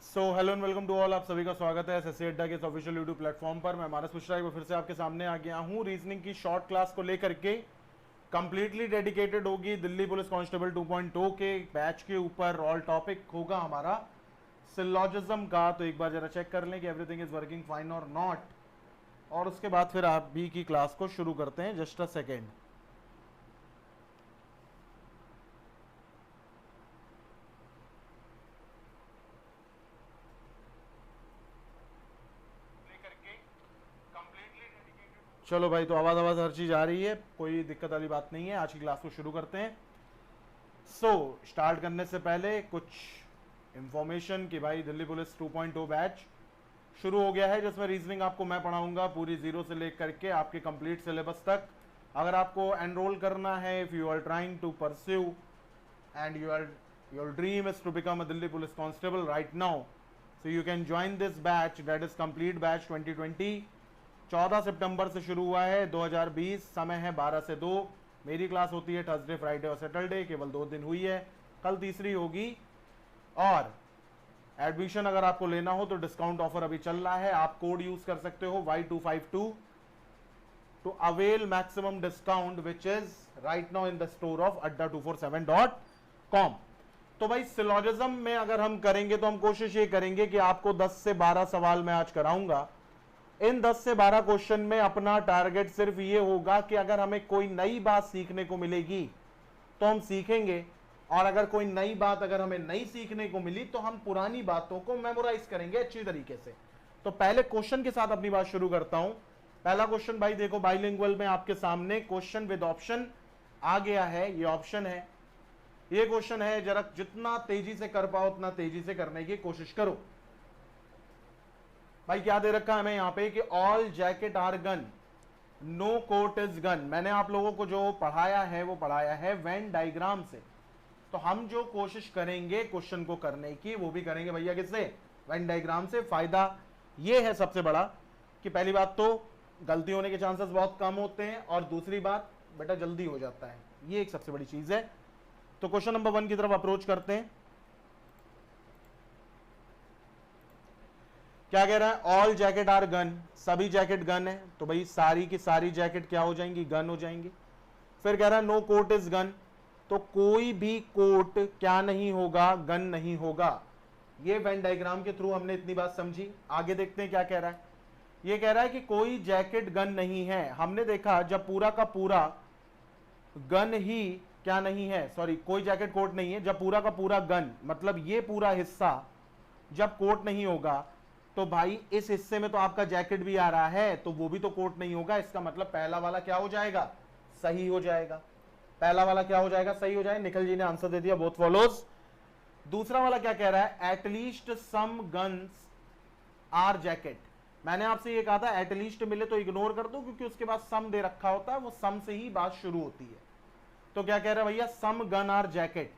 So hello and welcome to all, आप सभी का स्वागत है एसएससी अड्डा के ऑफिशियल यूट्यूब प्लेटफॉर्म पर। मैं मानस मिश्रा एक बार फिर से आपके सामने आ गया हूं रीजनिंग की शॉर्ट क्लास को लेकर के। कंप्लीटली डेडिकेटेड होगी दिल्ली पुलिस कांस्टेबल 2.0 के बैच के ऊपर। ऑल टॉपिक होगा हमारा सिलॉजिज्म का। तो एक बार जरा चेक कर लें कि एवरीथिंग इज वर्किंग फाइन और नॉट, और उसके बाद फिर आप भी की क्लास को शुरू करते हैं। Just a second. चलो भाई, तो आवाज आवाज हर चीज आ रही है, कोई दिक्कत वाली बात नहीं है। आज की क्लास को शुरू करते हैं। स्टार्ट करने से पहले कुछ इंफॉर्मेशन कि भाई दिल्ली पुलिस 2.0 बैच शुरू हो गया है, जिसमें रीजनिंग आपको मैं पढ़ाऊंगा पूरी जीरो से लेकर के आपके कंप्लीट सिलेबस तक। अगर आपको एनरोल करना है, if you are trying to pursue and your dream is to become a Delhi police constable right now, so you can join this batch, that is complete batch 2020। 14 सितंबर से शुरू हुआ है 2020। समय है 12 से 2। मेरी क्लास होती है थर्सडे, फ्राइडे और सैटरडे, केवल 2 दिन हुई है, कल तीसरी होगी। और एडमिशन अगर आपको लेना हो तो डिस्काउंट ऑफर अभी चल रहा है, आप कोड यूज कर सकते हो Y252 to avail maximum discount which is right now in the store of adda247.com। तो भाई सिलॉजिज्म में अगर हम करेंगे तो हम कोशिश ये करेंगे कि आपको 10 से 12 सवाल मैं आज कराऊंगा। इन 10 से 12 क्वेश्चन में अपना टारगेट सिर्फ ये होगा कि अगर हमें कोई नई बात सीखने को मिलेगी तो हम सीखेंगे, और अगर कोई नई बात अगर हमें नहीं सीखने को मिली तो हम पुरानी बातों को मेमोराइज करेंगे अच्छी तरीके से। तो पहले क्वेश्चन के साथ अपनी बात शुरू करता हूं। पहला क्वेश्चन भाई देखो, बाइलिंगुअल में आपके सामने क्वेश्चन विद ऑप्शन आ गया है। ये ऑप्शन है, ये क्वेश्चन है, जरा जितना तेजी से कर पाओ उतना तेजी से करने की कोशिश करो। भाई क्या दे रखा है हमें यहाँ पे कि all jacket are gun, no coat is gun. मैंने आप लोगों को जो पढ़ाया है वो पढ़ाया है वेन डायग्राम से। तो हम जो कोशिश करेंगे क्वेश्चन को करने की वो भी करेंगे भैया किससे, वेन डायग्राम से। फायदा ये है सबसे बड़ा कि पहली बात तो गलती होने के चांसेस बहुत कम होते हैं, और दूसरी बात बेटा जल्दी हो जाता है, ये एक सबसे बड़ी चीज है। तो क्वेश्चन नंबर 1 की तरफ अप्रोच करते हैं। क्या कह रहा है, ऑल जैकेट आर गन, सभी जैकेट गन है। तो भाई सारी की सारी जैकेट क्या हो जाएंगी, गन हो जाएंगी। फिर कह रहा है नो कोट इज गन, तो कोई भी कोट क्या नहीं होगा, गन नहीं होगा। ये वेन डायग्राम के थ्रू हमने इतनी बात समझी। आगे देखते हैं क्या कह रहा है। ये कह रहा है कि कोई जैकेट गन नहीं है। हमने देखा जब पूरा का पूरा गन ही क्या नहीं है, सॉरी कोई जैकेट कोट नहीं है, जब पूरा का पूरा गन मतलब ये पूरा हिस्सा जब कोट नहीं होगा तो भाई इस हिस्से में तो आपका जैकेट भी आ रहा है, तो वो भी तो कोट नहीं होगा। इसका मतलब पहला वाला क्या हो जाएगा, सही हो जाएगा। पहला वाला क्या हो जाएगा, सही हो जाएगा। निखिल जी ने आंसर दे दिया, बोथ फॉलोज। दूसरा वाला क्या कह रहा है, at least some guns are jacket. मैंने आपसे ये कहा था एटलीस्ट मिले तो इग्नोर कर दो, क्योंकि उसके बाद सम दे रखा होता है, वो सम से ही बात शुरू होती है। तो क्या कह रहा है भैया, सम गन आर जैकेट।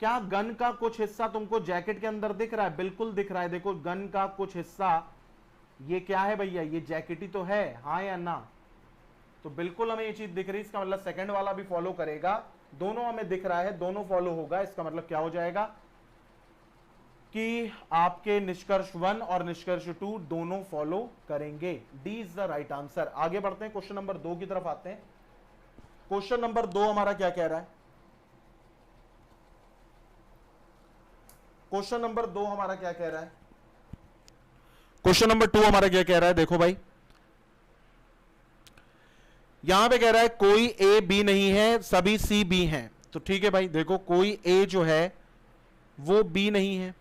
क्या गन का कुछ हिस्सा तुमको जैकेट के अंदर दिख रहा है? बिल्कुल दिख रहा है। देखो गन का कुछ हिस्सा ये क्या है भैया, ये जैकेट ही तो है, हाँ या ना? तो बिल्कुल हमें ये चीज दिख रही है। इसका मतलब सेकंड वाला भी फॉलो करेगा, दोनों हमें दिख रहा है, दोनों फॉलो होगा। इसका मतलब क्या हो जाएगा कि आपके निष्कर्ष 1 और निष्कर्ष 2 दोनों फॉलो करेंगे। D is the right answer. आगे बढ़ते हैं, क्वेश्चन नंबर 2 की तरफ आते हैं। क्वेश्चन नंबर 2 हमारा क्या कह रहा है, क्वेश्चन नंबर 2 हमारा क्या कह रहा है, क्वेश्चन नंबर 2 हमारा क्या कह रहा है। देखो भाई यहां पे कह रहा है कोई ए बी नहीं है, सभी सी बी हैं। तो ठीक है भाई, देखो कोई ए जो है वो बी नहीं है।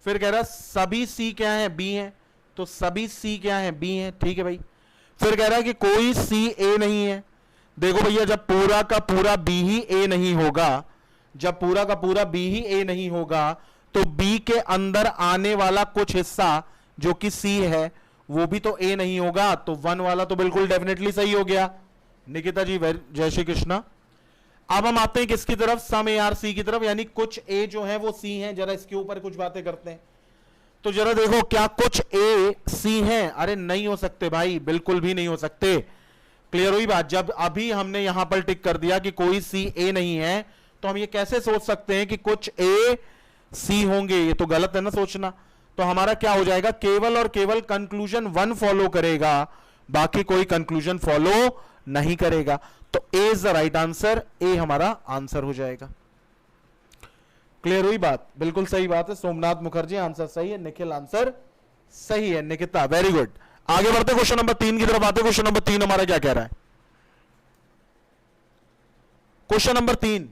फिर कह रहा है सभी सी क्या है, बी है। तो सभी सी क्या है, बी है। ठीक है भाई। फिर कह रहा है कि कोई सी ए नहीं है। देखो भैया जब पूरा का पूरा बी ही ए नहीं होगा, जब पूरा का पूरा बी ही ए नहीं होगा, तो बी के अंदर आने वाला कुछ हिस्सा जो कि सी है वो भी तो ए नहीं होगा। तो 1 वाला तो बिल्कुल डेफिनेटली सही हो गया। निकिता जी जय श्री कृष्णा। अब हम आते हैं किसकी तरफ, सम ए आर सी की तरफ, यानी कुछ ए जो है वो सी है। जरा इसके ऊपर कुछ बातें करते हैं। तो जरा देखो क्या कुछ ए सी हैं? अरे नहीं हो सकते भाई, बिल्कुल भी नहीं हो सकते। क्लियर हुई बात। जब अभी हमने यहां पर टिक कर दिया कि कोई सी ए नहीं है, तो हम ये कैसे सोच सकते हैं कि कुछ ए सी होंगे, ये तो गलत है ना सोचना। तो हमारा क्या हो जाएगा, केवल और केवल कंक्लूजन 1 फॉलो करेगा, बाकी कोई कंक्लूजन फॉलो नहीं करेगा। तो ए इज द राइट आंसर, ए हमारा आंसर हो जाएगा। क्लियर हुई बात? बिल्कुल सही बात है। सोमनाथ मुखर्जी आंसर सही है, निखिल आंसर सही है, निकिता वेरी गुड। आगे बढ़ते क्वेश्चन नंबर 3 की तरफ आते। क्वेश्चन नंबर 3 हमारा क्या कह रहा है? Question number 3,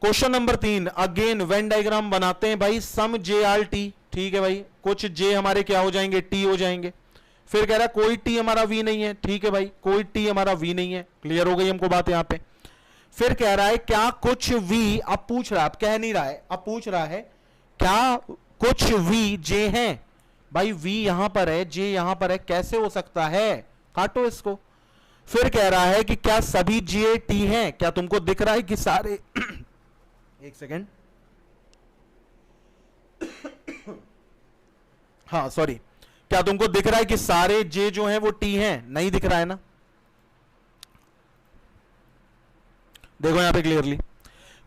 question number 3 again Venn diagram बनाते हैं भाई। सम जे आर टी, ठीक है भाई, कुछ जे हमारे क्या हो जाएंगे, टी हो जाएंगे। फिर कह रहा है कोई टी हमारा वी नहीं है, ठीक है भाई, कोई टी हमारा वी नहीं है। क्लियर हो गई हमको बात यहां पे। फिर कह रहा है क्या कुछ वी, अब पूछ रहा है, अब कह नहीं रहा है, अब पूछ रहा है क्या कुछ वी जे हैं। भाई वी यहां पर है, जे यहां पर है, कैसे हो सकता है, काटो इसको। फिर कह रहा है कि क्या सभी जे टी हैं, क्या तुमको दिख रहा है कि सारे एक सेकेंड, हाँ सॉरी, क्या तुमको दिख रहा है कि सारे जे जो हैं वो टी हैं? नहीं दिख रहा है ना, देखो यहां पे क्लियरली,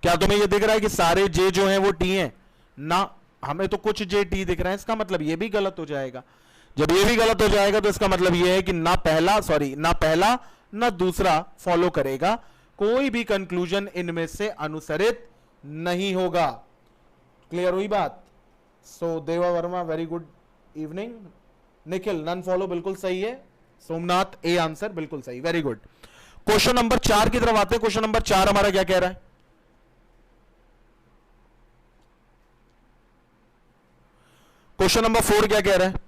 क्या तुम्हें ये दिख रहा है कि सारे जे जो हैं वो टी हैं? ना, हमें तो कुछ जे टी दिख रहे हैं। इसका मतलब ये भी गलत हो जाएगा। जब ये भी गलत हो जाएगा तो इसका मतलब ये है कि ना पहला, सॉरी, ना पहला ना दूसरा फॉलो करेगा, कोई भी कंक्लूजन इनमें से अनुसरित नहीं होगा। क्लियर हुई बात? So Deva Verma very good evening. Nikhil none follow बिल्कुल सही है। सोमनाथ ए आंसर बिल्कुल सही, वेरी गुड। क्वेश्चन नंबर 4 की तरफ आते हैं। क्वेश्चन नंबर 4 हमारा क्या कह रहा है? क्वेश्चन नंबर 4 क्या कह रहा है?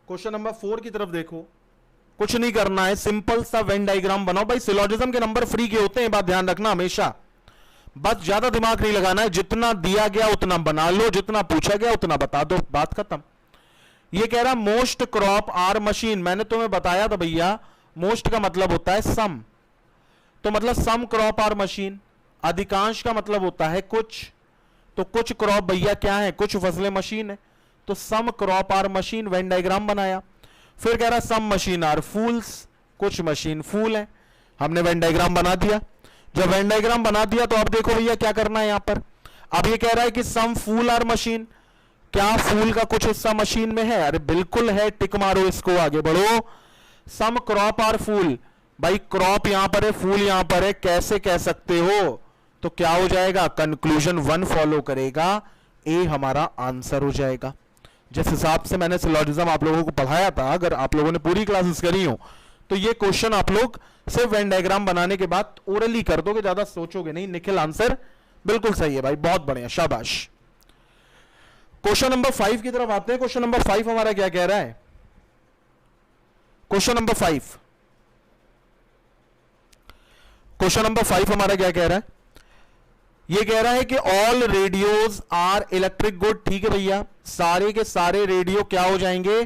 क्वेश्चन नंबर 4 की तरफ देखो, कुछ नहीं करना है, सिंपल सा वेन डायग्राम बनाओ। भाई सिलोजिज्म के नंबर फ्री के होते हैं, बात ध्यान रखना हमेशा, बस ज्यादा दिमाग नहीं लगाना है, जितना दिया गया उतना बना लो, जितना पूछा गया उतना बता दो, बात खत्म। ये कह रहा मोस्ट क्रॉप आर मशीन, मैंने तुम्हें बताया था भैया मोस्ट का मतलब होता है सम, तो मतलब सम क्रॉप आर मशीन, अधिकांश का मतलब होता है कुछ, तो कुछ क्रॉप भैया क्या है, कुछ फसलें मशीन है, तो some crop are machine, Venn diagram बनाया। फिर कह रहा सम मशीन आर फूल्स, कुछ मशीन फूल है, हमने वेन डायग्राम बना दिया। जब वेन डायग्राम बना दिया तो अब देखो भैया क्या करना है यहां पर। अब ये कह रहा है कि सम फूल आर मशीन, क्या फूल का कुछ हिस्सा मशीन में है? अरे बिल्कुल है, टिक मारो इसको, आगे बढ़ो। सम क्रॉप आर फूल, भाई क्रॉप यहां पर है, फूल यहां पर है, कैसे कह सकते हो? तो क्या हो जाएगा, कंक्लूजन 1 फॉलो करेगा, ए हमारा आंसर हो जाएगा। जिस हिसाब से मैंने सिलोजिज्म आप लोगों को पढ़ाया था, अगर आप लोगों ने पूरी क्लासेस करी हो तो ये क्वेश्चन आप लोग सिर्फ वेन डायग्राम बनाने के बाद ओरली कर दोगे, ज्यादा सोचोगे नहीं। निखिल आंसर बिल्कुल सही है भाई, बहुत बढ़िया, शाबाश। क्वेश्चन नंबर 5 की तरफ आते हैं। क्वेश्चन नंबर 5 हमारा क्या कह रहा है? क्वेश्चन नंबर 5, क्वेश्चन नंबर 5 हमारा क्या कह रहा है? ये कह रहा है कि all radios are electric good, ठीक है भैया, सारे के सारे रेडियो क्या हो जाएंगे,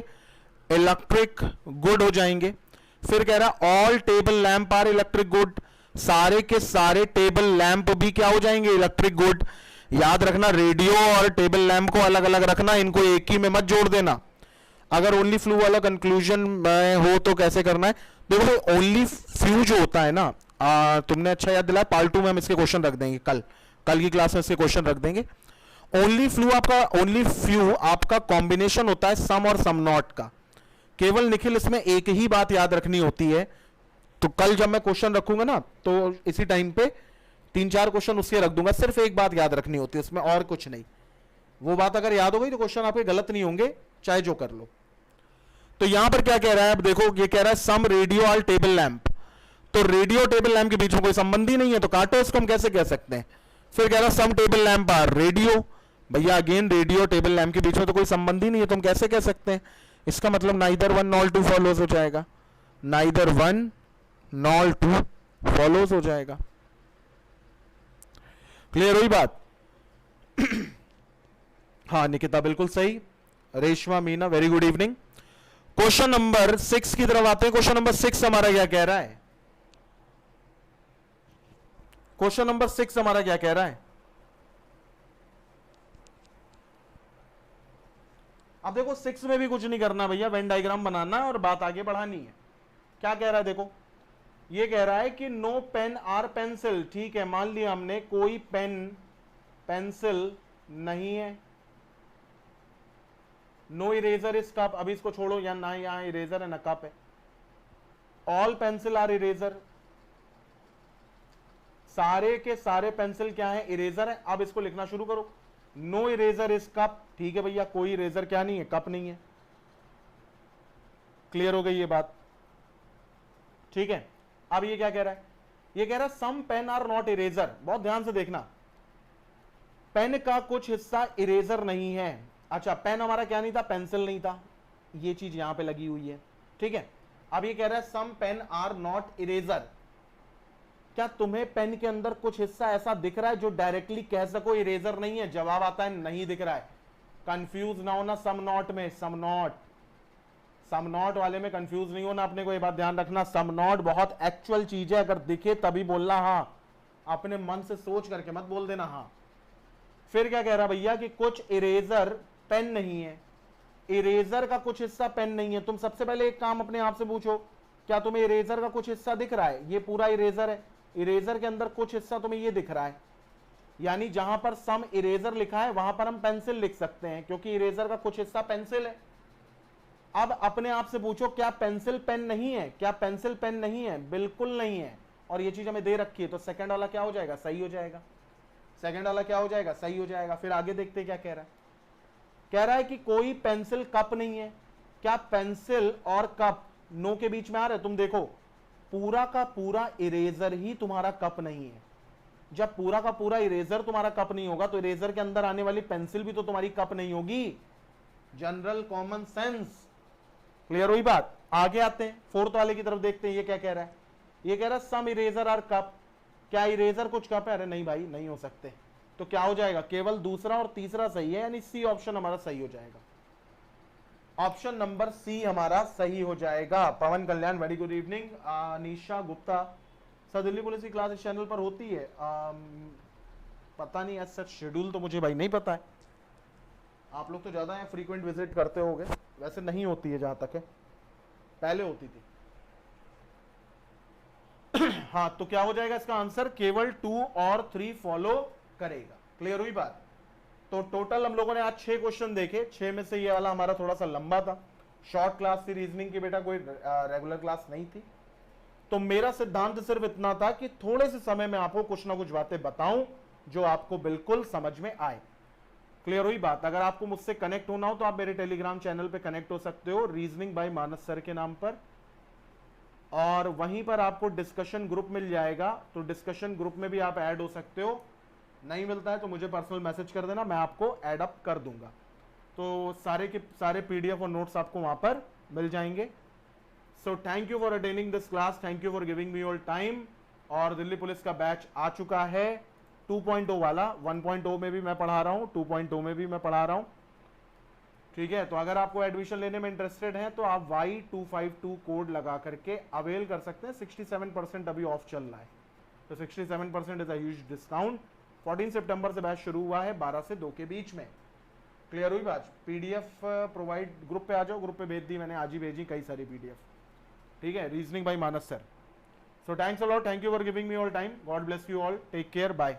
इलेक्ट्रिक गुड हो जाएंगे। फिर कह रहा है all table lamp are electric good, सारे के सारे टेबल लैंप भी क्या हो जाएंगे, इलेक्ट्रिक गुड। याद रखना रेडियो और टेबल लैंप को अलग अलग रखना, इनको एक ही में मत जोड़ देना। अगर ओनली फ्लू वाला कंक्लूजन हो तो कैसे करना है, देखो ओनली फ्लू जो होता है ना, तुमने अच्छा याद दिलाया, पार्ट 2 में हम इसके क्वेश्चन रख देंगे, कल की क्लास में इसके क्वेश्चन रख देंगे। ओनली फ्लू आपका कॉम्बिनेशन होता है सम और सम नॉट का। केवल निखिल इसमें एक ही बात याद रखनी होती है, तो कल जब मैं क्वेश्चन रखूंगा ना तो इसी टाइम पे 3-4 क्वेश्चन उसके रख दूंगा, सिर्फ एक बात याद रखनी होती है उसमें, और कुछ नहीं। वो बात अगर याद हो गई तो क्वेश्चन आपके गलत नहीं होंगे, चाहे जो कर लो। तो यहां पर क्या कह रहा है, अब देखो ये कह रहा है सम रेडियो आर टेबल लैंप, तो रेडियो टेबल लैंप के बीच में कोई संबंध ही नहीं है, तो काटो इसको, हम कैसे कह सकते हैं। फिर कह रहा सम टेबल लैंप आर रेडियो, भैया अगेन रेडियो टेबल लैंप के बीच में तो कोई संबंध ही नहीं है, तो हम कैसे कह सकते हैं। इसका मतलब नाइदर 1 नॉर 2 फॉलोज हो जाएगा, नाइदर 1 नॉर 2 फॉलोज हो जाएगा। क्लियर हुई बात? हाँ निकिता बिल्कुल सही, Reshma Meena very good evening. Question number 6 की तरफ आते हैं। क्वेश्चन नंबर 6 हमारा क्या कह रहा है? क्वेश्चन नंबर 6 हमारा क्या कह रहा है? अब देखो 6 में भी कुछ नहीं करना भैया, वेन डायग्राम बनाना है और बात आगे बढ़ानी है। क्या कह रहा है देखो, ये कह रहा है कि नो पेन आर पेंसिल, ठीक है, मान लिया हमने कोई पेन पेंसिल नहीं है। नो इरेजर इज कप, अभी इसको छोड़ो, या ना यहां इरेजर है ना कप है। ऑल पेंसिल आर इरेजर, सारे के सारे पेंसिल क्या है, इरेजर है। अब इसको लिखना शुरू करो, नो इरेजर इज कप, ठीक है भैया, कोई इरेजर क्या नहीं है, कप नहीं है। क्लियर हो गई ये बात, ठीक है। अब ये क्या कह रहा है, ये कह रहा है some pen are not eraser, बहुत ध्यान से देखना, पेन का कुछ हिस्सा इरेजर नहीं है। अच्छा, पेन हमारा क्या नहीं था, पेंसिल नहीं था, ये चीज यहां पे लगी हुई है, ठीक है। अब ये कह रहा है some pen are not eraser, क्या तुम्हें पेन के अंदर कुछ हिस्सा ऐसा दिख रहा है जो डायरेक्टली कह सको इरेजर नहीं है? जवाब आता है नहीं दिख रहा है। कंफ्यूज ना होना सम नॉट में, सम नॉट वाले में कंफ्यूज नहीं होना, अपने को ये बात ध्यान रखना, सम नॉट बहुत एक्चुअल चीज है, अगर दिखे तभी बोलना हाँ, अपने मन से सोच करके मत बोल देना हाँ। फिर क्या कह रहा भैया कि कुछ इरेजर पेन नहीं है, इरेजर का कुछ हिस्सा पेन नहीं है। तुम सबसे पहले एक काम अपने आप से पूछो, क्या तुम्हें इरेजर का कुछ हिस्सा दिख रहा है? ये पूरा इरेजर है, इरेजर के अंदर कुछ हिस्सा तुम्हें ये दिख रहा है, यानी जहां पर सम इरेजर लिखा है वहां पर हम पेंसिल लिख सकते हैं, क्योंकि इरेजर का कुछ हिस्सा पेंसिल है। अब अपने आप से पूछो, क्या पेंसिल पेन नहीं है? क्या पेंसिल पेन नहीं है? बिल्कुल नहीं है, और ये चीज हमें दे रखी है, तो सेकंड वाला क्या हो जाएगा, सही हो जाएगा। सेकंड वाला क्या हो जाएगा, सही हो जाएगा। फिर आगे देखते क्या कह रहा है, कह रहा है कि कोई पेंसिल कप नहीं है। क्या पेंसिल और कप नो के बीच में आ रहा है? तुम देखो, पूरा का पूरा इरेजर ही तुम्हारा कप नहीं है। जब पूरा का पूरा इरेजर तुम्हारा कप नहीं होगा तो इरेजर के अंदर आने वाली पेंसिल भी तो तुम्हारी कप नहीं होगी। जनरल कॉमन सेंस, क्लियर हुई बात। आगे आते हैं, फोर्थ वाले की तरफ देखते हैं, ये क्या कह रहा है। ये कह रहा है सम इरेजर आर कप, क्या इरेजर कुछ कप है? अरे नहीं भाई, नहीं हो सकते। तो क्या हो जाएगा, केवल दूसरा और तीसरा सही है, यानी सी ऑप्शन हमारा सही हो जाएगा। ऑप्शन नंबर सी हमारा सही हो जाएगा। पवन कल्याण, वेरी गुड इवनिंग। निशा गुप्ता, सर दिल्ली पुलिस की क्लास इस चैनल पर होती है? पता नहीं, ऐसा शेड्यूल तो मुझे भाई नहीं पता है, आप लोग तो ज्यादा है फ्रीक्वेंट विजिट करते होगे, वैसे नहीं होती है जहां तक है, पहले होती थी। हाँ, तो क्या हो जाएगा इसका आंसर, केवल 2 और 3 फॉलो करेगा। क्लियर हुई बात। तो टोटल हम लोगों ने आज 6 क्वेश्चन देखे, 6 में से ये वाला हमारा थोड़ा सा लंबा था, शॉर्ट क्लास थी रीजनिंग की, बेटा कोई रेगुलर क्लास नहीं थी। तो मेरा सिद्धांत सिर्फ इतना था कि थोड़े से समय में आपको कुछ ना कुछ बातें बताऊं जो आपको बिल्कुल समझ में आए। क्लियर हुई बात। अगर आपको मुझसे कनेक्ट होना हो तो आप मेरे टेलीग्राम चैनल पे कनेक्ट हो सकते हो, रीजनिंग बाय मानस सर के नाम पर, और वहीं पर आपको डिस्कशन ग्रुप मिल जाएगा, तो डिस्कशन ग्रुप में भी आप ऐड हो सकते हो। नहीं मिलता है तो मुझे पर्सनल मैसेज कर देना, मैं आपको ऐड अप कर दूंगा। तो सारे के सारे पीडीएफ और नोट्स आपको वहां पर मिल जाएंगे। So thank you for attending this class, thank you for giving me your time. और दिल्ली पुलिस का बैच आ चुका है 2.0 वाला, 1.0 में भी मैं पढ़ा रहा हूं, 2.0 में भी मैं पढ़ा रहा हूं, ठीक है। तो अगर आपको एडमिशन लेने में इंटरेस्टेड है तो आप Y252 कोड लगा करके अवेल कर सकते हैं। 67% अभी ऑफ चल रहा है, तो 67% इज अ ह्यूज डिस्काउंट। 14 सितंबर से बैच शुरू हुआ है 12 से 2 के बीच में। क्लियर हुई बात। पीडीएफ प्रोवाइड, ग्रुप पे आ जाओ, ग्रुप पे भेज दी मैंने, आज ही भेजी कई सारी पीडीएफ, ठीक है, reasoning by Manas sir. So thanks a lot, thank you for giving me all time, god bless you all, take care, bye.